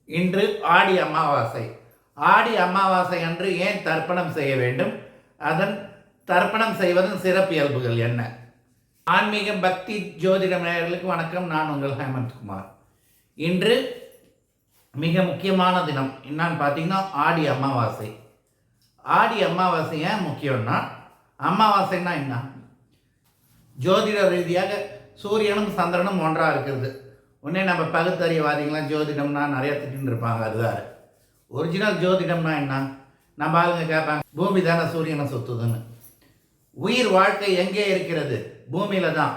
இன்று ஆடி அமாவாசை. ஆடி அமாவாசை அன்று ஏன் தர்ப்பணம் செய்ய வேண்டும்? அதன் தர்ப்பணம் செய்வதன் சிறப்பியல்புகள் என்ன? ஆன்மீகம், பக்தி, ஜோதிடம் நேயர்களுக்கு வணக்கம். நான் உங்கள் ஹேமந்த்குமார். இன்று மிக முக்கியமான தினம். என்னன்னு பார்த்தீங்கன்னா ஆடி அமாவாசை. ஆடி அமாவாசை ஏன் முக்கியம்னா, அமாவாசைன்னா என்ன? ஜோதிட ரீதியாக சூரியனும் சந்திரனும் ஒன்றாக இருக்கிறது. உடனே நம்ம பகுத்தறிவாதிகளாம் ஜோதிடம்னா நிறைய திட்டின்னு இருப்பாங்க. அதுதான் ஒரிஜினல் ஜோதிடம்னா என்ன? நம்ம ஆளுங்க கேட்பாங்க, பூமி தானே சூரியனை சுற்றுதுன்னு. உயிர் வாழ்க்கை எங்கே இருக்கிறது? பூமியில் தான்,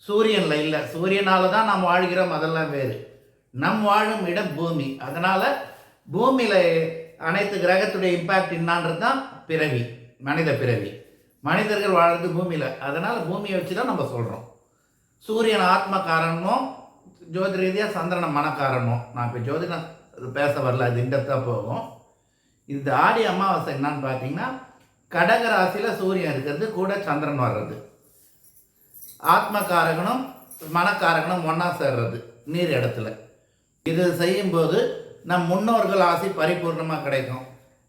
சூரியனில் இல்லை. சூரியனால் தான் நாம் வாழ்கிறோம், அதெல்லாம் வேறு. நம் வாழும் இடம் பூமி. அதனால் பூமியில் அனைத்து கிரகத்துடைய இம்பேக்ட் என்னான்றது தான் பிறவி, மனித பிறவி. மனிதர்கள் வாழ்கிறது பூமியில். அதனால் பூமியை வச்சு தான் நம்ம சொல்கிறோம். சூரியன் ஆத்ம காரணமும் ஜோதி ரீதியாக சந்திரனை மன காரணம். நான் இப்போ ஜோதிடம் பேச வரல, அது இண்டத்தான் போகும். இந்த ஆடி அமாவாசை என்னன்னு பார்த்தீங்கன்னா, கடக ராசியில் சூரியன் இருக்கிறது, கூட சந்திரன் வர்றது. ஆத்மகாரகனும் மனக்காரகனும் ஒன்றா சேர்றது நீர் இடத்துல. இது செய்யும்போது நம் முன்னோர்கள் ஆசை பரிபூர்ணமாக கிடைக்கும்.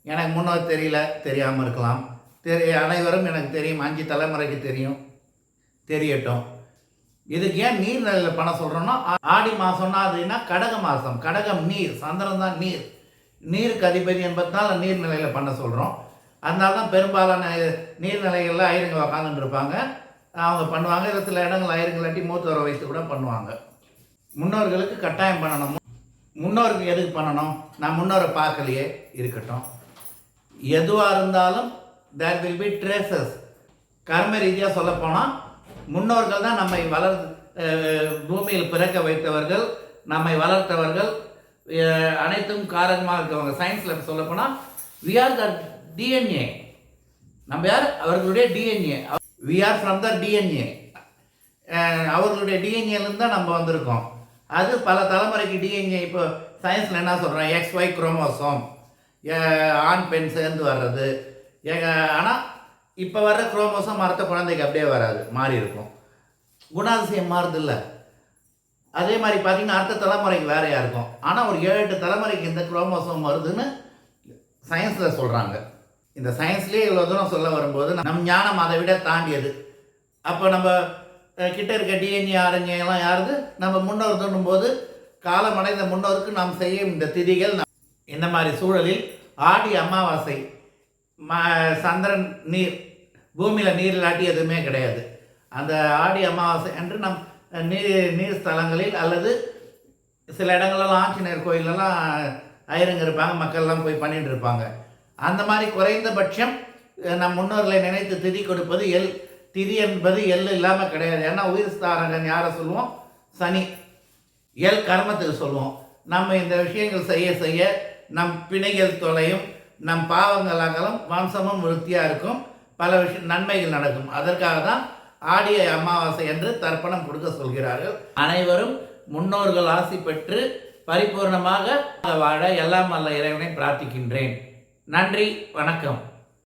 எனக்கு முன்னோர் தெரியல, தெரியாமல் இருக்கலாம். அனைவரும் எனக்கு தெரியும், 5 தலைமுறைக்கு தெரியும், தெரியட்டும். இதுக்கு ஏன் நீர்நிலையில் பண்ண சொல்கிறோன்னா, ஆடி மாதம்னா அதுன்னா கடக மாதம். கடகம் நீர், சந்திரன் தான் நீர். நீருக்கு அதிபதி என்பதனால நீர்நிலையில் பண்ண சொல்கிறோம். அதனால தான் பெரும்பாலான நீர்நிலைகளில் ஐயருங்க உக்காந்துட்டு இருப்பாங்க, அவங்க பண்ணுவாங்க. இல்லை சில இடங்கள் ஐயருங்களாட்டி மூத்தவரை வைத்து கூட பண்ணுவாங்க. முன்னோர்களுக்கு கட்டாயம் பண்ணணும். முன்னோருக்கு எதுக்கு பண்ணணும்? நான் முன்னோரை பார்க்கலையே, இருக்கட்டும். எதுவாக இருந்தாலும் தேர் வில் பி ட்ரேசஸ். கர்ம ரீதியாக சொல்லப்போனால் முன்னோர்கள் தான் நம்மை பூமியில் பிறக்க வைத்தவர்கள், நம்மை வளர்த்தவர்கள், அனைத்தும் காரணமாக இருக்கவங்க. சயின்ஸில் சொல்லப்போனால் வி ஆர் த டிஎன்ஏ. நம்ம யார்? அவர்களுடைய DNA. We are from the DNA. அவர்களுடைய டிஎன்ஏலேருந்து தான் நம்ம வந்திருக்கோம். அது பல தலைமுறைக்கு டிஎன்ஏ. இப்போ சயின்ஸில் என்ன சொல்கிறோம்? XY குரோமோசோம், ஆண் பெண் சேர்ந்து வர்றது. ஆனால் இப்போ வர்ற குரோமோசோம் அடுத்த குழந்தைக்கு அப்படியே வராது, மாறி இருக்கும். குணாதிசயம் மாறுதில்லை. அதே மாதிரி பார்த்திங்கன்னா அடுத்த தலைமுறைக்கு வேறையாக இருக்கும். ஆனால் ஒரு 7-8 தலைமுறைக்கு இந்த குரோமோசோம் வருதுன்னு சயின்ஸில் சொல்கிறாங்க. இந்த சயின்ஸ்லேயே இவ்வளோ தூரம் சொல்ல வரும்போது நம் ஞானம் அதை விட தாண்டியது. அப்போ நம்ம கிட்ட இருக்க டிஎன்ஏ RNA எல்லாம் யாருது? நம்ம முன்னோர் தோணும்போது காலமடைந்த முன்னோருக்கு நாம் செய்யும் இந்த திதிகள். இந்த மாதிரி சூழலில் ஆடி அமாவாசை, சந்திரன் நீர், பூமியில் நீர் இல்லாட்டி எதுவுமே கிடையாது. அந்த ஆடி அமாவாசை அன்று நம் நீர் ஸ்தலங்களில் அல்லது சில இடங்களெல்லாம் ஆஞ்சநேயர் கோயிலெல்லாம் ஐயருங்க இருப்பாங்க, மக்கள்லாம் போய் பண்ணிட்டு இருப்பாங்க. அந்த மாதிரி குறைந்தபட்சம் நம் முன்னோர்களை நினைத்து திதி கொடுப்பது திதி என்பது எள் இல்லாமல் கிடையாது. ஏன்னா உயிர் ஸ்தாரகன் யாரை சொல்லுவோம்? சனி. எல் கர்மத்துக்கு சொல்லுவோம். நம்ம இந்த விஷயங்கள் செய்ய செய்ய நம் பிணைகள் தொலையும், நம் பாவங்கள் அகலும், வம்சமும் விருத்தியாக இருக்கும், பல நன்மைகள் நடக்கும். அதற்காக தான் ஆடிய அமாவாசை என்று தர்ப்பணம் கொடுக்க சொல்கிறார்கள். அனைவரும் முன்னோர்கள் ஆசி பெற்று பரிபூர்ணமாக வாழ எல்லாம் வல்ல இறைவனை பிரார்த்திக்கின்றேன். நன்றி, வணக்கம்.